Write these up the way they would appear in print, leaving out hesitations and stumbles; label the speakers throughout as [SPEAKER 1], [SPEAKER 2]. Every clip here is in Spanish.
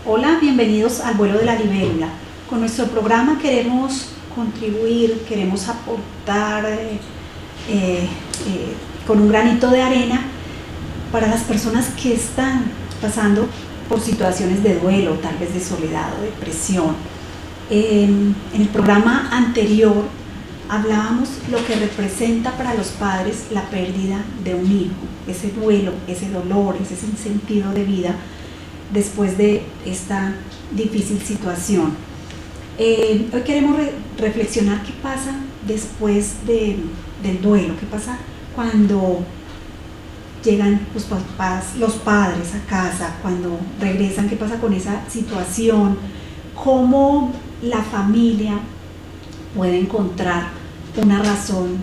[SPEAKER 1] Hola, bienvenidos al vuelo de la libélula. Con nuestro programa queremos contribuir, queremos aportar con un granito de arena para las personas que están pasando por situaciones de duelo, tal vez de soledad o depresión. En el programa anterior hablábamos lo que representa para los padres la pérdida de un hijo, ese duelo, ese dolor, ese sinsentido de vida después de esta difícil situación. Hoy queremos reflexionar qué pasa después del duelo, qué pasa cuando llegan los padres a casa, cuando regresan, qué pasa con esa situación, cómo la familia puede encontrar una razón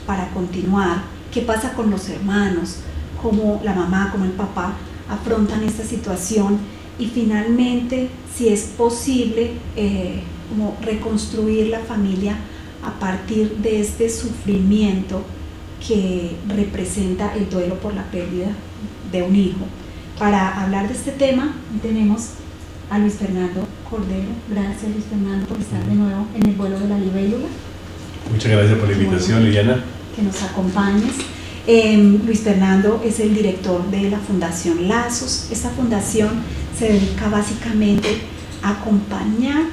[SPEAKER 1] para continuar, qué pasa con los hermanos, cómo la mamá, cómo el papá afrontan esta situación y finalmente si es posible como reconstruir la familia a partir de este sufrimiento que representa el duelo por la pérdida de un hijo. Para hablar de este tema tenemos a Luis Fernando Cordero. Gracias, Luis Fernando, por estar de nuevo en el vuelo de la libélula.
[SPEAKER 2] Muchas gracias por la invitación, Liliana.
[SPEAKER 1] Que nos acompañes. Luis Fernando es el director de la Fundación Lazos. Esta fundación se dedica básicamente a acompañar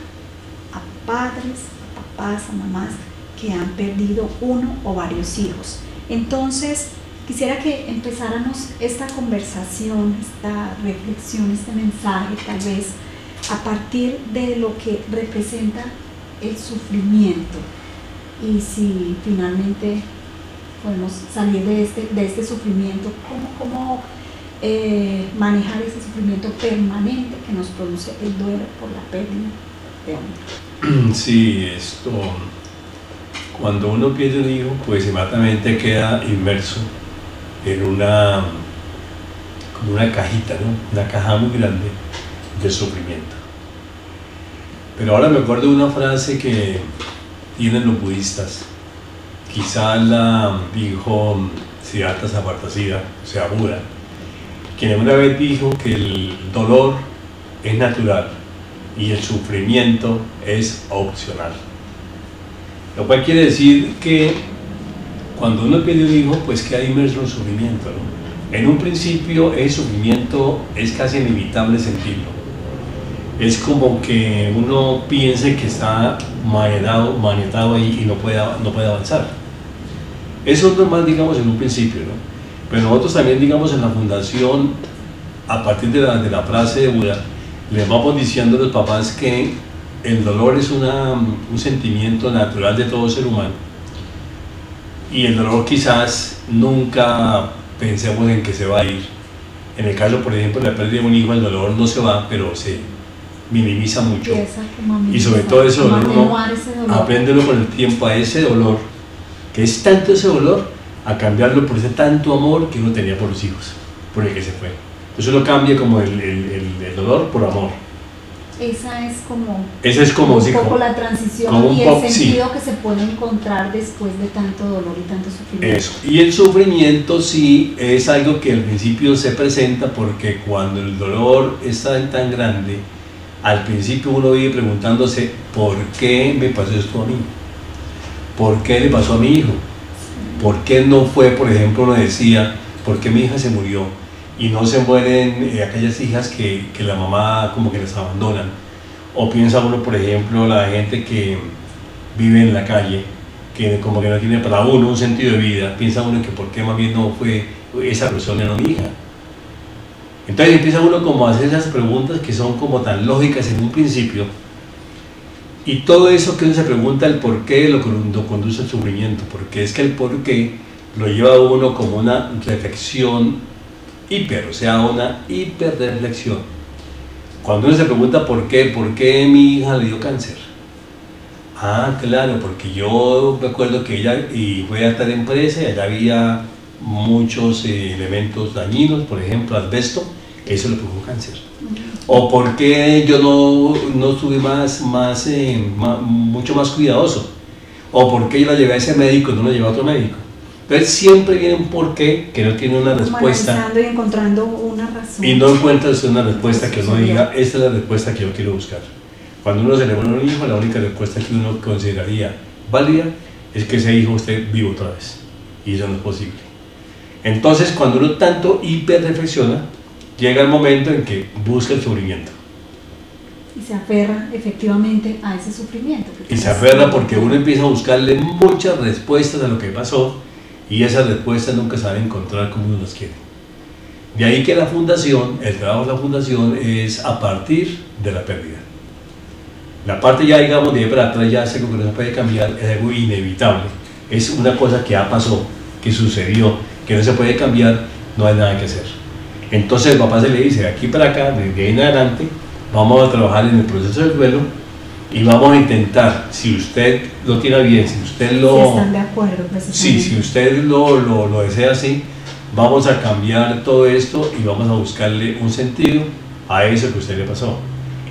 [SPEAKER 1] a padres, a papás, a mamás que han perdido uno o varios hijos. Entonces, quisiera que empezáramos esta conversación, esta reflexión, este mensaje, tal vez a partir de lo que representa el sufrimiento y si finalmente podemos salir de este sufrimiento, cómo manejar ese sufrimiento permanente que nos produce el duelo por la pérdida de un hijo.
[SPEAKER 2] Sí, cuando uno pierde un hijo, pues inmediatamente queda inmerso en como una cajita, ¿no? Una caja muy grande de sufrimiento. Pero ahora me acuerdo de una frase que tienen los budistas. Quizá la dijo Siddhartha Samarthasida, o sea, Buda, quien una vez dijo que el dolor es natural y el sufrimiento es opcional. Lo cual quiere decir que cuando uno pierde un hijo, pues queda inmerso en sufrimiento, ¿no? En un principio ese sufrimiento es casi inevitable sentirlo. Es como que uno piense que está maniatado ahí y no puede avanzar. Eso es normal, digamos, en un principio, ¿no? Pero nosotros también, digamos, en la fundación, a partir de la frase de Buda, les vamos diciendo a los papás que el dolor es un sentimiento natural de todo ser humano. Y el dolor quizás nunca pensemos en que se va a ir. En el caso, por ejemplo, de la pérdida de un hijo, el dolor no se va, pero se minimiza mucho. Y sobre todo ese dolor, uno aprende con el tiempo a ese dolor, que es tanto ese dolor, a cambiarlo por ese tanto amor que uno tenía por los hijos, por el que se fue. Entonces lo cambia como el dolor por amor.
[SPEAKER 1] Esa es como
[SPEAKER 2] un
[SPEAKER 1] poco la transición y el sentido que se puede encontrar después de tanto dolor y tanto sufrimiento.
[SPEAKER 2] Eso. Y el sufrimiento sí es algo que al principio se presenta porque cuando el dolor está tan grande, al principio uno vive preguntándose ¿por qué me pasó esto a mí? ¿Por qué le pasó a mi hijo? ¿Por qué no fue, por ejemplo, uno decía, ¿por qué mi hija se murió? Y no se mueren aquellas hijas que la mamá como que las abandonan. O piensa uno, por ejemplo, la gente que vive en la calle, que como que no tiene para uno un sentido de vida, piensa uno que por qué más bien no fue esa persona, no mi hija. Entonces empieza uno como a hacer esas preguntas que son como tan lógicas en un principio, y todo eso que uno se pregunta el por qué lo conduce al sufrimiento, porque es que el por qué lo lleva a uno como una reflexión o sea, una hiperreflexión. Cuando uno se pregunta por qué mi hija le dio cáncer. Ah, claro, porque yo me acuerdo que ella fue a tal empresa y allá había muchos elementos dañinos, por ejemplo, asbesto, eso le produjo cáncer. O por qué yo no estuve mucho más cuidadoso. O por qué yo la llevé a ese médico y no la llevé a otro médico. Entonces siempre viene un porqué que no tiene una
[SPEAKER 1] Como
[SPEAKER 2] respuesta.
[SPEAKER 1] analizando y encontrando una razón.
[SPEAKER 2] Y no encuentra usted una respuesta que uno diga, esta es la respuesta que yo quiero buscar. Cuando uno se le muere un hijo, la única respuesta que uno consideraría válida es que ese hijo esté vivo otra vez. Y eso no es posible. Entonces, cuando uno tanto hiperreflexiona, llega el momento en que busca el sufrimiento.
[SPEAKER 1] Y se aferra efectivamente a ese sufrimiento.
[SPEAKER 2] Y se aferra porque uno empieza a buscarle muchas respuestas a lo que pasó y esas respuestas nunca se van a encontrar como uno las quiere. De ahí que la fundación, el trabajo de la fundación es a partir de la pérdida. La parte ya, digamos, de ahí para atrás ya es algo que no se puede cambiar, es algo inevitable. Es una cosa que ya pasó, que sucedió, que no se puede cambiar, no hay nada que hacer. Entonces el papá se le dice, de aquí para acá, desde ahí en adelante, vamos a trabajar en el proceso del duelo y vamos a intentar, si usted lo tiene bien, si usted lo...
[SPEAKER 1] Si están de acuerdo,
[SPEAKER 2] sí, si usted lo desea así, vamos a cambiar todo esto y vamos a buscarle un sentido a eso que a usted le pasó.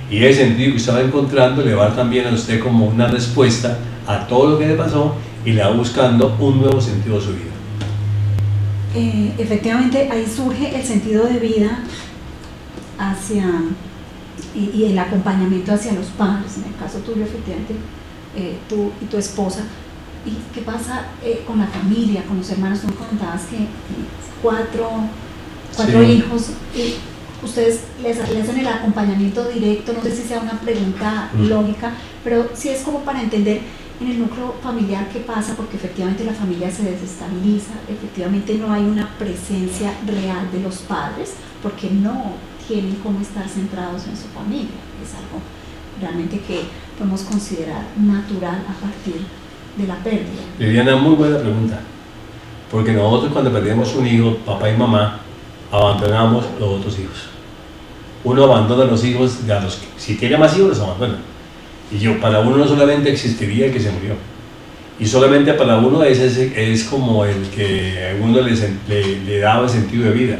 [SPEAKER 2] Y ese sentido que usted va encontrando le va también a usted como una respuesta a todo lo que le pasó y le va buscando un nuevo sentido a su vida.
[SPEAKER 1] Efectivamente, ahí surge el sentido de vida hacia... Y el acompañamiento hacia los padres, en el caso tuyo, efectivamente, tú y tu esposa. ¿Y qué pasa con la familia, con los hermanos? Tú me comentabas que cuatro
[SPEAKER 2] Sí.
[SPEAKER 1] hijos, y ustedes les hacen el acompañamiento directo. No sé si sea una pregunta lógica, pero sí es como para entender en el núcleo familiar qué pasa, porque efectivamente la familia se desestabiliza, efectivamente no hay una presencia real de los padres, porque no tienen cómo estar centrados en su familia. Es algo realmente que podemos considerar natural a partir de la pérdida.
[SPEAKER 2] Liliana, muy buena pregunta, porque nosotros cuando perdemos un hijo, papá y mamá, abandonamos los otros hijos. Uno abandona a los hijos, si tiene más hijos los abandona. Y para uno no solamente existiría el que se murió, y solamente para uno es como el que a uno le daba el sentido de vida.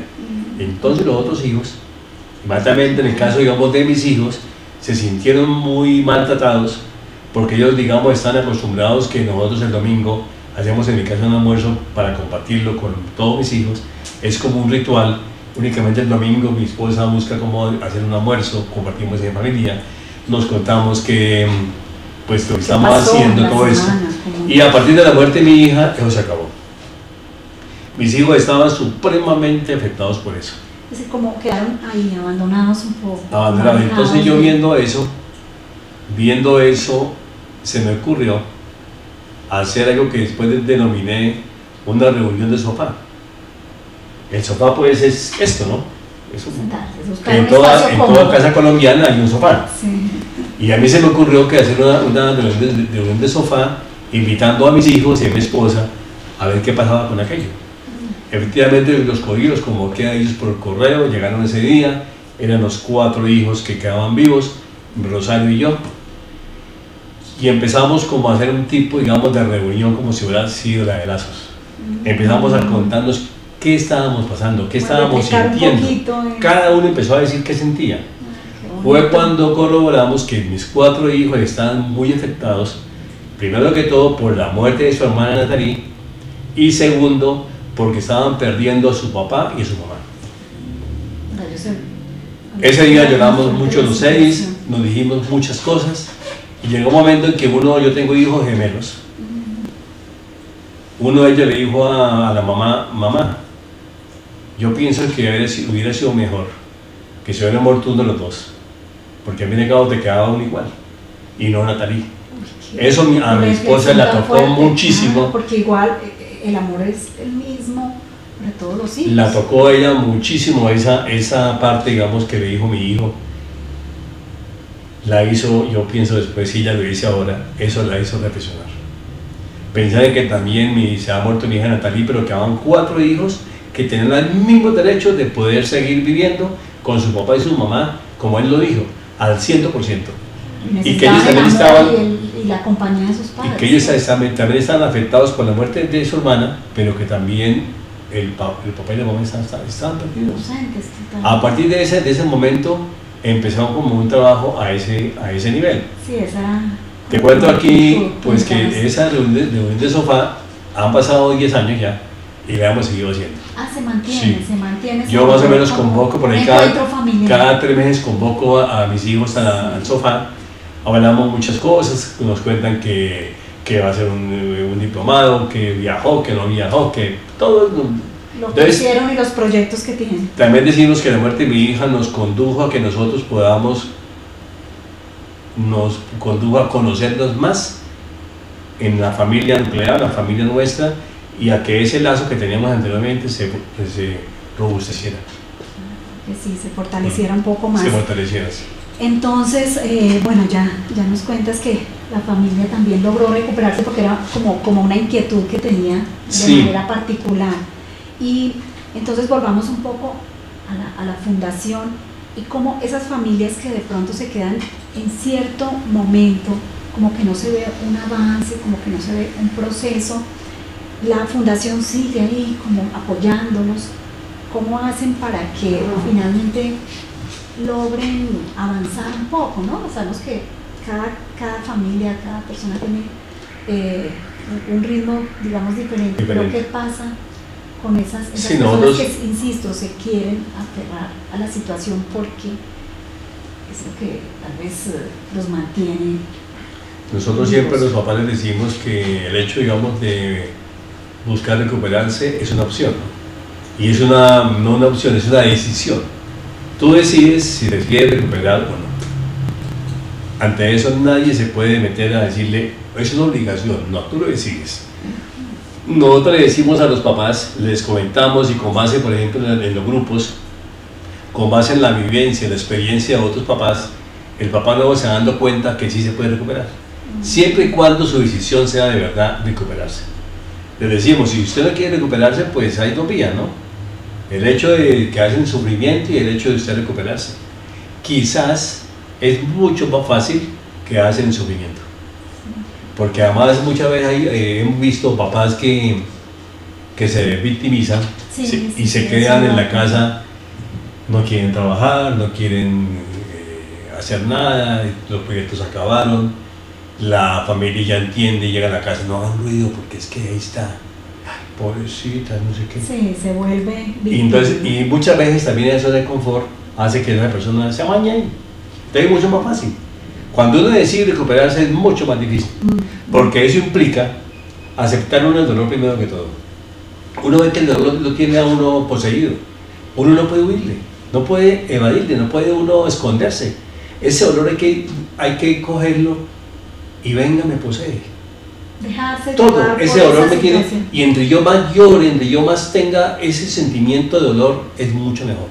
[SPEAKER 2] Entonces los otros hijos, inmediatamente en el caso, digamos, de mis hijos, se sintieron muy maltratados porque ellos, digamos, están acostumbrados que nosotros el domingo hacemos en mi casa un almuerzo para compartirlo con todos mis hijos. Es como un ritual. Únicamente el domingo mi esposa busca cómo hacer un almuerzo, compartimos en familia, nos contamos que pues lo que estamos haciendo, todo eso. Y a partir de la muerte de mi hija, eso se acabó. Mis hijos estaban supremamente afectados por eso.
[SPEAKER 1] Es decir, como quedaron ahí abandonados un poco.
[SPEAKER 2] Abandonados. Entonces yo viendo eso, se me ocurrió hacer algo que después denominé una reunión de sofá. El sofá pues es esto, ¿no? Eso, en toda casa colombiana hay un sofá.
[SPEAKER 1] Sí.
[SPEAKER 2] Y a mí se me ocurrió que hacer una reunión de sofá, invitando a mis hijos y a mi esposa a ver qué pasaba con aquello. Efectivamente los cogí, los convoqué a ellos por correo, llegaron ese día, eran los 4 hijos que quedaban vivos, Rosario y yo. Y empezamos como a hacer un tipo, digamos, de reunión como si hubiera sido la de Lazos. Empezamos a contarnos qué estábamos pasando, qué estábamos sintiendo. Cada uno empezó a decir qué sentía. Fue cuando corroboramos que mis 4 hijos estaban muy afectados, primero que todo por la muerte de su hermana Natalie, y segundo, porque estaban perdiendo a su papá y a su mamá. Ese día lloramos mucho los 6, nos dijimos muchas cosas, y llegó un momento en que yo tengo hijos gemelos. Uno de ellos le dijo a la mamá, yo pienso que hubiera sido mejor que se hubiera muerto uno de los dos, porque a mí de cabo te quedaba uno igual, y no Natalie. Eso a mi esposa la tocó muchísimo.
[SPEAKER 1] Porque igual el amor es el mismo para todos los hijos.
[SPEAKER 2] La tocó ella muchísimo esa parte, digamos, que le dijo mi hijo. La hizo, yo pienso después, si ella lo dice ahora, eso la hizo reflexionar. Pensar en que también se ha muerto mi hija Natalie, pero quedaban 4 hijos que tenían el mismo derecho de poder seguir viviendo con su papá y su mamá, como él lo dijo, al 100%. Y que ellos también estaban...
[SPEAKER 1] Y la compañía de sus padres.
[SPEAKER 2] Y que ellos también estaban afectados por la muerte de su hermana, pero que también el papá y la mamá estaban perdidos. A partir de ese momento empezamos como un trabajo a ese nivel.
[SPEAKER 1] Sí, esa...
[SPEAKER 2] Te cuento aquí pues que esa reunión de sofá Han pasado 10 años ya y la hemos seguido haciendo.
[SPEAKER 1] Ah, se mantiene,
[SPEAKER 2] Sí.
[SPEAKER 1] se mantiene.
[SPEAKER 2] Yo más o menos convoco por ahí cada 3 meses convoco a mis hijos al sofá, hablamos muchas cosas, nos cuentan que va a ser un diplomado, que viajó, que no viajó, que todo.
[SPEAKER 1] Lo que hicieron y los proyectos que tienen.
[SPEAKER 2] También decimos que la muerte de mi hija nos condujo a que nosotros nos condujo a conocernos más en la familia nuclear, la familia nuestra, y a que ese lazo que teníamos anteriormente se robusteciera.
[SPEAKER 1] Que sí, se fortaleciera un poco más.
[SPEAKER 2] Se fortaleciera.
[SPEAKER 1] Entonces, bueno, ya nos cuentas que la familia también logró recuperarse porque era como una inquietud que tenía de manera particular. Y entonces volvamos un poco a la fundación y cómo esas familias que de pronto se quedan en cierto momento, como que no se ve un avance, como que no se ve un proceso, la fundación sigue ahí como apoyándolos. ¿Cómo hacen para que finalmente logren avanzar un poco, ¿no? Sabemos que cada familia, cada persona tiene un ritmo, digamos, diferente, pero ¿qué pasa con esas personas que, insisto, se quieren aferrar a la situación porque es lo que tal vez los mantiene?
[SPEAKER 2] Nosotros siempre a los papás les decimos que el hecho, digamos, de buscar recuperarse es una opción, ¿no? Y es no una opción, es una decisión. Tú decides si te quieres recuperar o no. Ante eso nadie se puede meter a decirle, es una obligación, no, tú lo decides. Nosotros le decimos a los papás, les comentamos y con base, por ejemplo, en los grupos, con base en la vivencia, la experiencia de otros papás, el papá nuevo se va dando cuenta que sí se puede recuperar, siempre y cuando su decisión sea de verdad recuperarse. Les decimos, si usted no quiere recuperarse, pues hay dos vías, ¿no? El hecho de que hacen sufrimiento y el hecho de usted recuperarse. Quizás es mucho más fácil que hacen sufrimiento. Porque además muchas veces hemos visto papás que se victimizan y se quedan en la casa, no quieren trabajar, no quieren hacer nada, los proyectos acabaron, la familia ya entiende, llega a la casa, no hagan ruido porque es que ahí está. Pobrecita, no sé qué.
[SPEAKER 1] Sí, se vuelve
[SPEAKER 2] y muchas veces también eso de confort hace que esa persona se amañe. Entonces es mucho más fácil. Cuando uno decide recuperarse es mucho más difícil, porque eso implica aceptar uno el dolor primero que todo. Uno ve que el dolor lo tiene a uno poseído. Uno no puede huirle, no puede evadirle, no puede uno esconderse. Ese dolor hay que cogerlo y venga, me posee.
[SPEAKER 1] Dejarse
[SPEAKER 2] todo ese dolor me tiene, y entre yo más llore, entre yo más tenga ese sentimiento de dolor, es mucho mejor.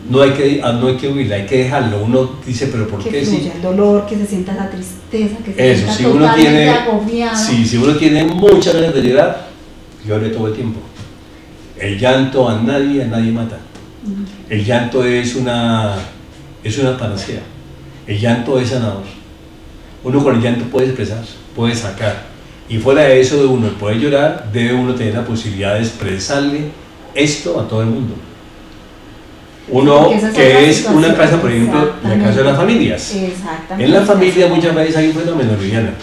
[SPEAKER 2] No hay que huirla, hay que dejarlo. Uno dice, pero ¿por qué
[SPEAKER 1] sí? El dolor, que se sienta la tristeza, que se sienta
[SPEAKER 2] si
[SPEAKER 1] totalmente agobiado.
[SPEAKER 2] Si uno tiene muchas ganas de llorar, llore todo el tiempo. El llanto a nadie mata. El llanto es una panacea. El llanto es sanador. Uno con el llanto puede expresar, puede sacar, y fuera de eso de uno poder llorar, debe uno tener la posibilidad de expresarle esto a todo el mundo. Uno que es una casa, por ejemplo, la casa de las familias. En la familia muchas veces hay un fenómeno, Liliana.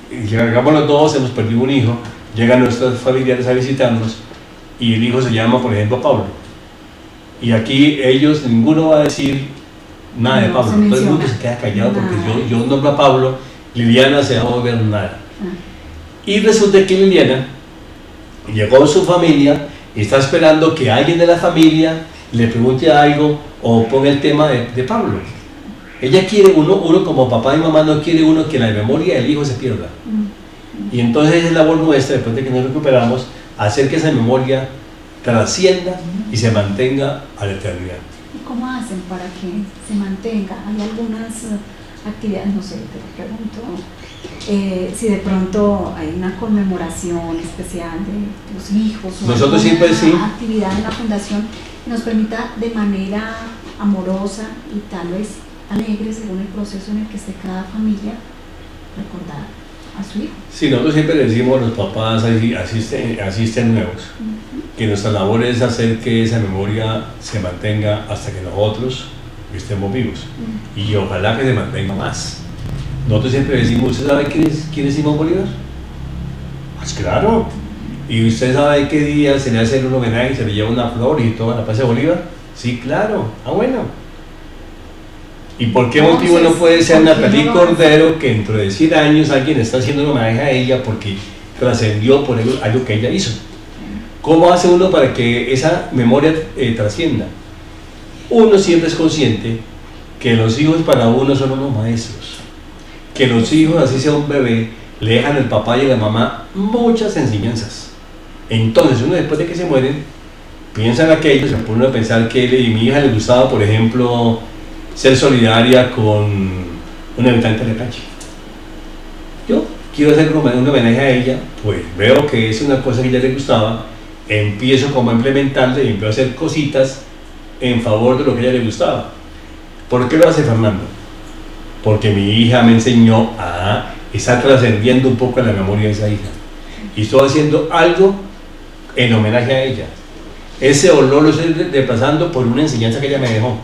[SPEAKER 2] Llegámonos todos, hemos perdido un hijo, llegan nuestros familiares a visitarnos y el hijo se llama, por ejemplo, Pablo. Y aquí ellos, ninguno va a decir nada de Pablo, todo el mundo se queda callado porque yo nombro a Pablo, Liliana se va a volver nada. Y resulta que Liliana llegó a su familia y está esperando que alguien de la familia le pregunte algo o ponga el tema de Pablo. Ella quiere, uno como papá y mamá no quiere uno que la memoria del hijo se pierda. Y entonces es labor nuestra, después de que nos recuperamos, hacer que esa memoria trascienda y se mantenga a la eternidad.
[SPEAKER 1] ¿Cómo hacen para que se mantenga? ¿Hay algunas actividades, no sé, te pregunto, si de pronto hay una conmemoración especial de los hijos o
[SPEAKER 2] nosotros siempre
[SPEAKER 1] actividad en la fundación que nos permita de manera amorosa y tal vez alegre, según el proceso en el que esté cada familia, recordar a su hijo?
[SPEAKER 2] Sí, nosotros siempre le decimos a los papás, asisten nuevos, que nuestra labor es hacer que esa memoria se mantenga hasta que nosotros estemos vivos, y ojalá que se mantenga más. Nosotros siempre decimos, ¿usted sabe quién es Simón Bolívar? Pues claro. ¿Y usted sabe qué día se le hace un homenaje y se le lleva una flor y toda la Plaza de Bolívar? Sí, claro. Ah, bueno. ¿Y por qué motivo no puede ser Natalie Cordero que dentro de 100 años alguien está haciendo un homenaje a ella porque trascendió por algo que ella hizo? ¿Cómo hace uno para que esa memoria trascienda? Uno siempre es consciente que los hijos para uno son unos maestros, que los hijos, así sea un bebé, le dejan al papá y a la mamá muchas enseñanzas. Entonces uno después de que se mueren, piensa en aquello, se pone a pensar que a mi hija le gustaba, por ejemplo, ser solidaria con un habitante de la calle. Yo quiero hacer un homenaje a ella, pues veo que es una cosa que a ella le gustaba, empiezo como a implementarla y empiezo a hacer cositas en favor de lo que a ella le gustaba. ¿Por qué lo hace Fernando? Porque mi hija me enseñó a estar trascendiendo un poco la memoria de esa hija. Y estoy haciendo algo en homenaje a ella. Ese olor lo estoy desplazando por una enseñanza que ella me dejó.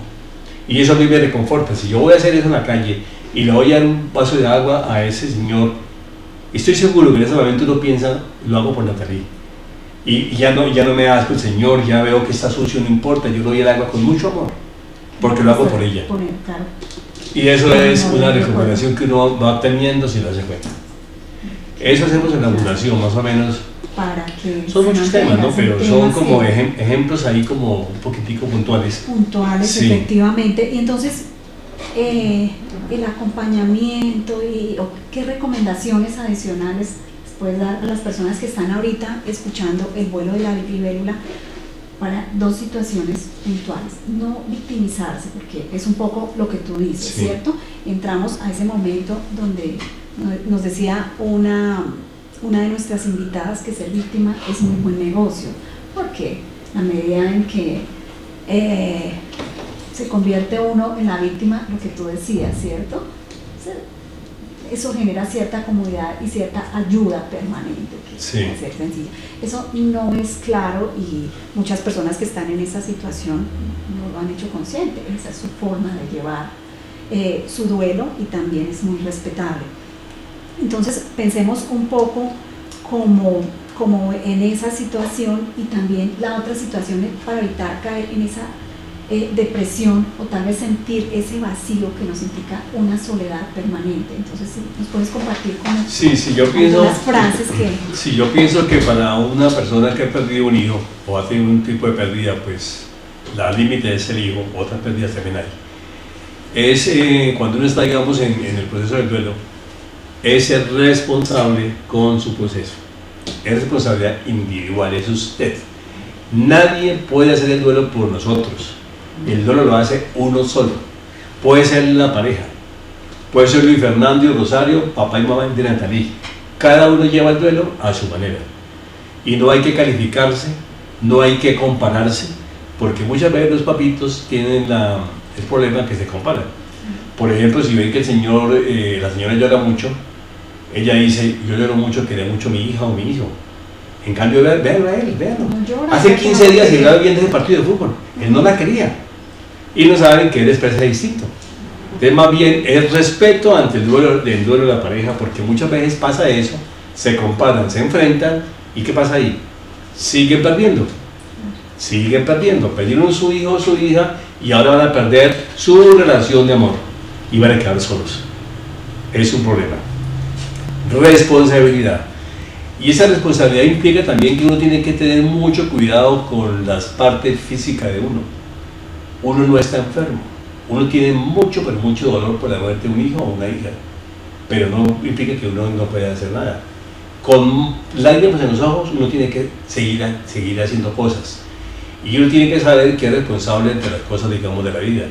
[SPEAKER 2] Y eso a mí me reconforta. Si yo voy a hacer eso en la calle y le voy a dar un vaso de agua a ese señor, estoy seguro que en ese momento uno piensa, lo hago por Natalie. Y ya no me da asco el señor, ya veo que está sucio, no importa, yo le doy el agua con mucho amor, porque lo hago por ella. Y eso es una recuperación que uno va obteniendo si lo hace cuenta. Eso hacemos en la fundación, más o menos.
[SPEAKER 1] Para que
[SPEAKER 2] son muchos temas, ¿no? Pero son como ejemplos ahí como un poquitico puntuales.
[SPEAKER 1] Puntuales, sí. Efectivamente. Y entonces, el acompañamiento y qué recomendaciones adicionales puedes dar a las personas que están ahorita escuchando el vuelo de la libélula para dos situaciones puntuales. No victimizarse, porque es un poco lo que tú dices, sí. ¿Cierto? Entramos a ese momento donde nos decía una de nuestras invitadas que ser víctima es muy buen negocio, porque a medida en que se convierte uno en la víctima, lo que tú decías, ¿cierto? Eso genera cierta comodidad y cierta ayuda permanente, que
[SPEAKER 2] sí.
[SPEAKER 1] Puede ser sencilla. Eso no es claro y muchas personas que están en esa situación no lo han hecho consciente. Esa es su forma de llevar su duelo y también es muy respetable. Entonces pensemos un poco como en esa situación y también la otra situación para evitar caer en esa depresión o tal vez sentir ese vacío que nos implica una soledad permanente. Entonces, ¿nos puedes compartir con
[SPEAKER 2] yo pienso,
[SPEAKER 1] algunas frases que...
[SPEAKER 2] Sí, yo pienso que para una persona que ha perdido un hijo o ha tenido un tipo de pérdida, pues la límite es el hijo, otras pérdidas también hay. Es cuando uno está, digamos, en el proceso del duelo, es ser responsable con su proceso. Es responsabilidad individual, es usted. Nadie puede hacer el duelo por nosotros. El duelo lo hace uno solo. Puede ser la pareja, puede ser Luis Fernando y Rosario, papá y mamá de Natalie. Cada uno lleva el duelo a su manera. Y no hay que calificarse, no hay que compararse, porque muchas veces los papitos tienen el problema que se comparan. Por ejemplo, si ven que la señora llora mucho, ella dice, yo lloro mucho, quería mucho a mi hija o mi hijo. En cambio, véanlo a él, véanlo. Hace 15 días se iba viendo ese partido de fútbol, él no la quería. Y no saben que él expresa distinto. Entonces, más bien, es respeto ante el duelo de la pareja, porque muchas veces pasa eso, se comparan, se enfrentan, ¿y qué pasa ahí? Siguen perdiendo. Perdieron su hijo o su hija, y ahora van a perder su relación de amor, y van a quedar solos. Es un problema. Responsabilidad. Y esa responsabilidad implica también que uno tiene que tener mucho cuidado con las partes físicas de uno. Uno no está enfermo, uno tiene mucho, pero mucho dolor por la muerte de un hijo o una hija, pero no implica que uno no pueda hacer nada. Con lágrimas en los ojos uno tiene que seguir haciendo cosas, y uno tiene que saber que es responsable de las cosas, digamos, de la vida.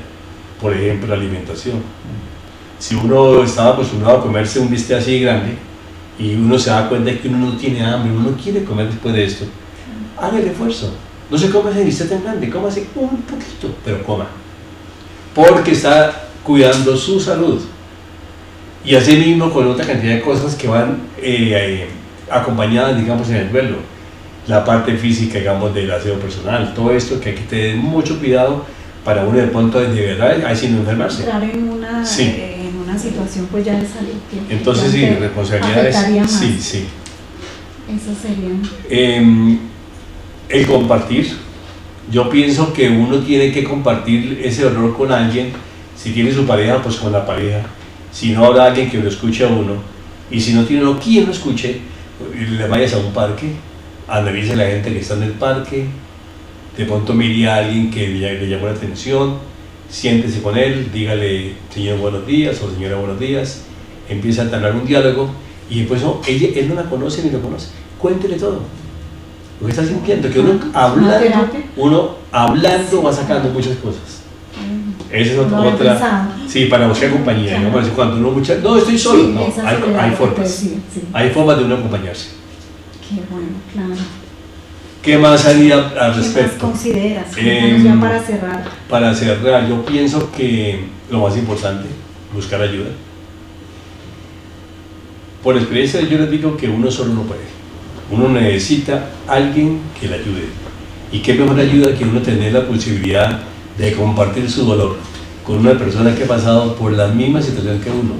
[SPEAKER 2] Por ejemplo, la alimentación. Si uno estaba acostumbrado a comerse un bistec así grande y uno se da cuenta de que uno no tiene hambre, uno no quiere comer después de esto, haga el esfuerzo. No se coma ese bistec tan grande, cómase un poquito, pero coma. Porque está cuidando su salud. Y así mismo con otra cantidad de cosas que van acompañadas, digamos, en el duelo. La parte física, digamos, del aseo personal, todo esto que hay que tener mucho cuidado para uno de pronto de verdad, ahí sin enfermarse.
[SPEAKER 1] Entrar en una situación pues ya de salud que
[SPEAKER 2] entonces sí, responsabilidades,
[SPEAKER 1] afectaría más.
[SPEAKER 2] sí.
[SPEAKER 1] Eso sería.
[SPEAKER 2] El compartir. Yo pienso que uno tiene que compartir ese dolor con alguien. Si tiene su pareja, pues con la pareja. Si no, habrá alguien que lo escuche a uno. Y si no tiene uno quien lo escuche, le vayas a un parque, analice a la gente que está en el parque, de pronto mire a alguien que le llamó la atención, siéntese con él, dígale señor buenos días o señora buenos días, empieza a entablar un diálogo y después él no la conoce ni lo conoce, cuéntele todo. Lo que está sintiendo, que uno hablando va sacando muchas cosas. Esa es otra, sí, para buscar compañía, ¿no? Cuando uno mucha, no, estoy solo, no, hay formas, hay formas de uno acompañarse.
[SPEAKER 1] Qué bueno, claro.
[SPEAKER 2] ¿Qué más haría al respecto?
[SPEAKER 1] ¿Qué más consideras? Ya para cerrar.
[SPEAKER 2] Para cerrar, yo pienso que lo más importante, buscar ayuda. Por experiencia yo les digo que uno solo no puede. Uno necesita a alguien que le ayude. Y qué mejor ayuda que uno tener la posibilidad de compartir su dolor con una persona que ha pasado por la misma situación que uno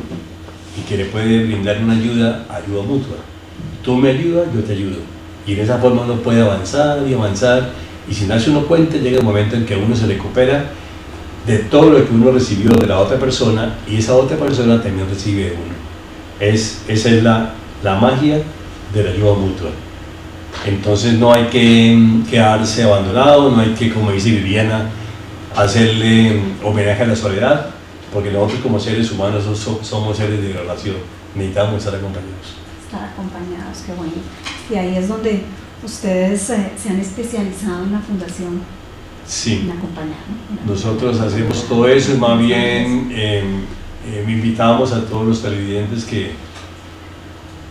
[SPEAKER 2] y que le puede brindar una ayuda mutua. Tú me ayudas, yo te ayudo. Y en esa forma uno puede avanzar y avanzar, y sin darse uno cuenta llega un momento en que uno se recupera de todo lo que uno recibió de la otra persona, y esa otra persona también recibe de uno. Esa es la magia de la ayuda mutua. Entonces no hay que quedarse abandonado, no hay que, como dice Viviana, hacerle homenaje a la soledad, porque nosotros como seres humanos somos seres de relación, necesitamos estar acompañados.
[SPEAKER 1] Estar acompañados, qué bueno. Y ahí es donde ustedes se han especializado en la fundación.
[SPEAKER 2] Sí.
[SPEAKER 1] En acompañar, ¿no?
[SPEAKER 2] Nosotros hacemos todo eso, y más bien invitamos a todos los televidentes que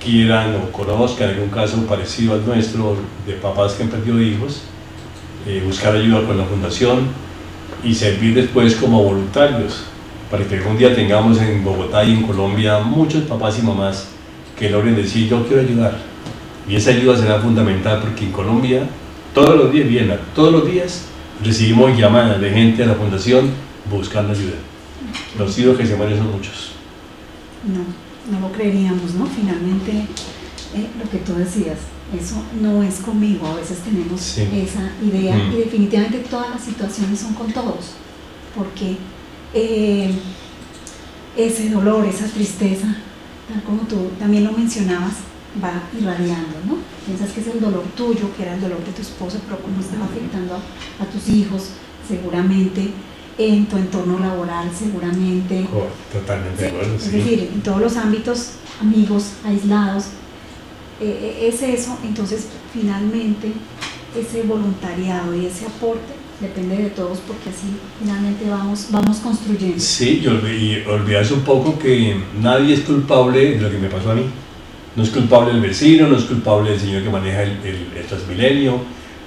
[SPEAKER 2] quieran o conozcan algún caso parecido al nuestro, de papás que han perdido hijos, buscar ayuda con la fundación y servir después como voluntarios, para que algún día tengamos en Bogotá y en Colombia muchos papás y mamás que logren decir yo quiero ayudar, y esa ayuda será fundamental, porque en Colombia todos los días recibimos llamadas de gente a la fundación buscando ayuda. Los hijos que se mueren son muchos.
[SPEAKER 1] No lo creeríamos, ¿no? Finalmente lo que tú decías, eso no es conmigo, a veces tenemos esa idea, y definitivamente todas las situaciones son con todos, porque ese dolor, esa tristeza, tal como tú también lo mencionabas, va irradiando, ¿no? Piensas que es el dolor tuyo, que era el dolor de tu esposa, pero como estaba afectando a tus hijos, seguramente en tu entorno laboral, seguramente.
[SPEAKER 2] Totalmente de acuerdo, sí.
[SPEAKER 1] Es decir, en todos los ámbitos, amigos, aislados, es eso. Entonces, finalmente, ese voluntariado y ese aporte depende de todos, porque así finalmente vamos construyendo.
[SPEAKER 2] Sí, y olvidarse un poco que nadie es culpable de lo que me pasó a mí. No es culpable el vecino, no es culpable el señor que maneja el Transmilenio,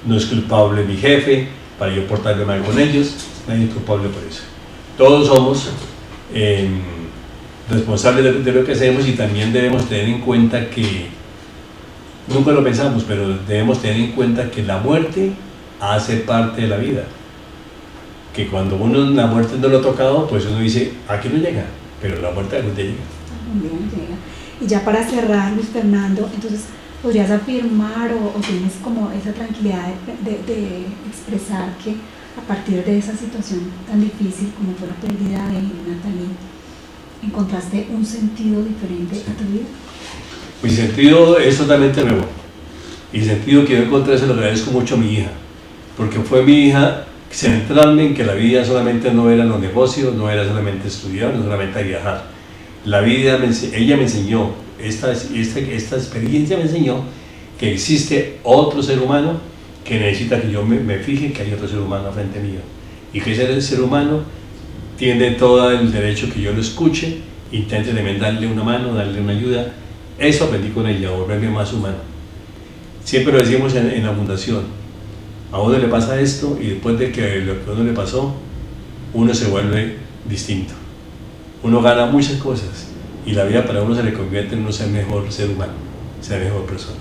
[SPEAKER 2] no es culpable mi jefe para yo portarme mal con ellos, nadie es culpable por eso. Todos somos responsables de lo que hacemos, y también debemos tener en cuenta que, nunca lo pensamos, pero debemos tener en cuenta que la muerte hace parte de la vida. Que cuando uno la muerte no lo ha tocado, pues uno dice, aquí no llega, pero la muerte algún día llega.
[SPEAKER 1] Algún día llega. Y ya para cerrar, Luis Fernando, entonces, ¿podrías afirmar o tienes como esa tranquilidad de expresar que a partir de esa situación tan difícil como fue la pérdida de Natalie, encontraste un sentido diferente a tu vida?
[SPEAKER 2] Mi sentido es totalmente nuevo, y el sentido que yo encontré se lo agradezco mucho a mi hija, porque fue mi hija centrarme en que la vida solamente no eran los negocios, no era solamente estudiar, no solamente viajar. La vida, ella me enseñó, esta experiencia me enseñó que existe otro ser humano que necesita que yo me fije que hay otro ser humano frente mío, y que ese ser humano tiene todo el derecho que yo lo escuche, intente también darle una mano, darle una ayuda. Eso aprendí con ella, volverme más humano. Siempre lo decimos en la fundación, a uno le pasa esto, y después de que lo que a uno le pasó, uno se vuelve distinto. Uno gana muchas cosas, y la vida para uno se le convierte en uno ser mejor ser humano, ser mejor persona.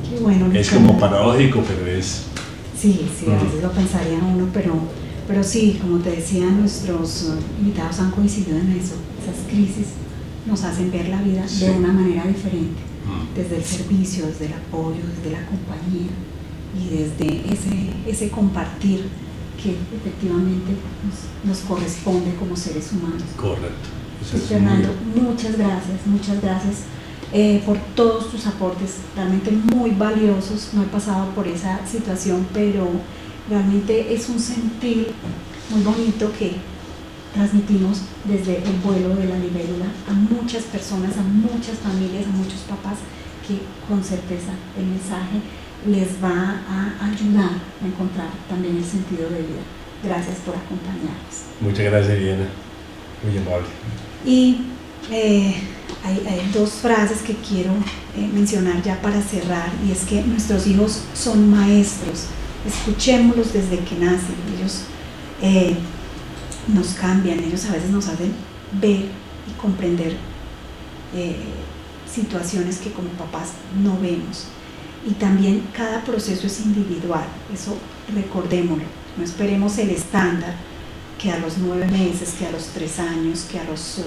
[SPEAKER 1] Qué bueno.
[SPEAKER 2] Es como paradójico, pero es...
[SPEAKER 1] Sí, a veces lo pensaría uno, pero sí, como te decía, nuestros invitados han coincidido en eso, esas crisis nos hacen ver la vida
[SPEAKER 2] Sí.
[SPEAKER 1] de una manera diferente,
[SPEAKER 2] Mm.
[SPEAKER 1] desde el servicio, desde el apoyo, desde la compañía y desde ese compartir que efectivamente nos corresponde como seres humanos.
[SPEAKER 2] Correcto. Eso es
[SPEAKER 1] Fernando,
[SPEAKER 2] muy-
[SPEAKER 1] muchas gracias por todos tus aportes, realmente muy valiosos. No he pasado por esa situación, pero realmente es un sentir muy bonito que transmitimos desde el vuelo de la libélula a muchas personas, a muchas familias, a muchos papás, que con certeza el mensaje les va a ayudar a encontrar también el sentido de vida. Gracias por acompañarnos.
[SPEAKER 2] Muchas gracias, Diana. Muy amable.
[SPEAKER 1] Y hay dos frases que quiero mencionar ya para cerrar, y es que nuestros hijos son maestros. Escuchémoslos desde que nacen. Ellos nos cambian, ellos a veces nos hacen ver y comprender situaciones que como papás no vemos. Y también cada proceso es individual, eso recordémoslo. No esperemos el estándar, que a los 9 meses, que a los 3 años, que a los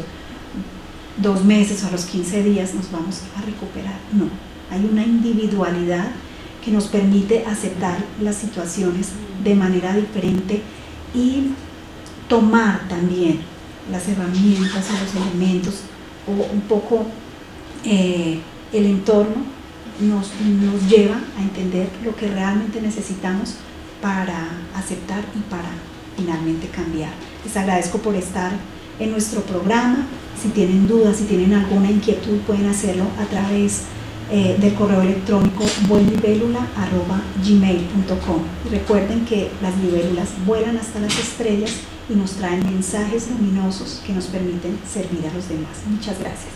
[SPEAKER 1] 2 meses o a los 15 días nos vamos a recuperar. No, hay una individualidad que nos permite aceptar las situaciones de manera diferente y tomar también las herramientas o los elementos o un poco el entorno nos lleva a entender lo que realmente necesitamos para aceptar y para finalmente cambiar. Les agradezco por estar en nuestro programa. Si tienen dudas, si tienen alguna inquietud, pueden hacerlo a través del correo electrónico buenlibélula@gmail.com. Recuerden que las libélulas vuelan hasta las estrellas y nos traen mensajes luminosos que nos permiten servir a los demás. Muchas gracias.